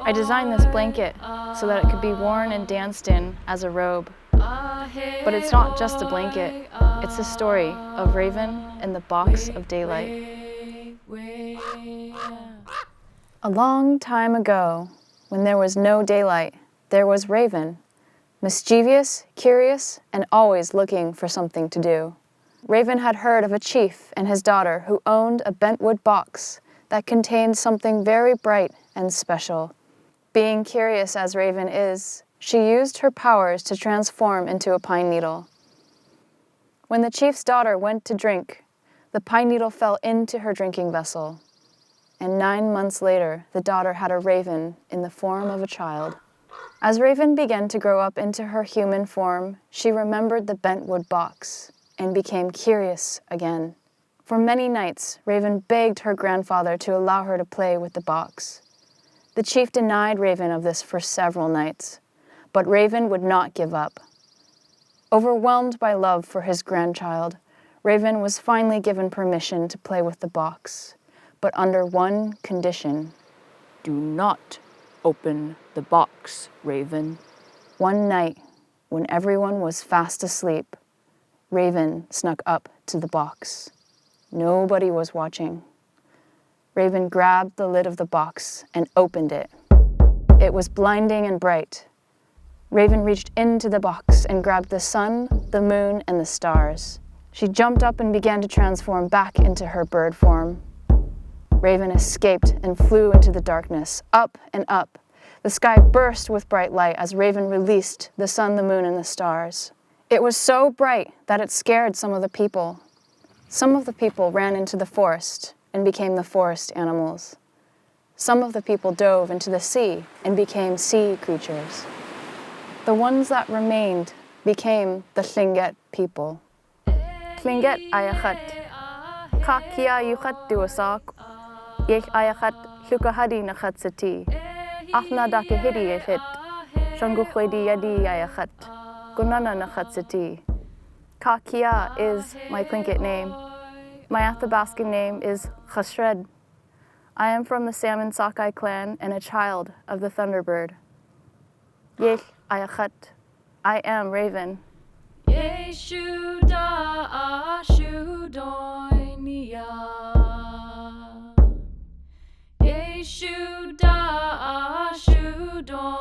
I designed this blanket so that it could be worn and danced in as a robe. But it's not just a blanket, it's the story of Raven and the box of daylight. A long time ago, when there was no daylight, there was Raven, mischievous, curious, and always looking for something to do. Raven had heard of a chief and his daughter who owned a bentwood box that contained something very bright and special. Being curious as Raven is, she used her powers to transform into a pine needle. When the chief's daughter went to drink, the pine needle fell into her drinking vessel. And 9 months later, the daughter had a raven in the form of a child. As Raven began to grow up into her human form, she remembered the bentwood box and became curious again. For many nights, Raven begged her grandfather to allow her to play with the box. The chief denied Raven of this for several nights, but Raven would not give up. Overwhelmed by love for his grandchild, Raven was finally given permission to play with the box, but under one condition. Do not open the box, Raven. One night, when everyone was fast asleep, Raven snuck up to the box. Nobody was watching. Raven grabbed the lid of the box and opened it. It was blinding and bright. Raven reached into the box and grabbed the sun, the moon, and the stars. She jumped up and began to transform back into her bird form. Raven escaped and flew into the darkness, up and up. The sky burst with bright light as Raven released the sun, the moon, and the stars. It was so bright that it scared some of the people. Some of the people ran into the forest and became the forest animals. Some of the people dove into the sea and became sea creatures. The ones that remained became the Tlingit people. Tlingit ayachat, kakia yuchat duasak, yech ayachat lukahadi nachat sati, afna dakahidi yechit, shanguchwedi yadi ayachat, gunana nachat sati. Kakia is my Tlingit name. My Athabascan name is Chashred. I am from the Salmon Sockeye clan and a child of the Thunderbird. Yech ayachat, I am Raven. Yeshuda ashudoinia. Yeshuda ashudoinia.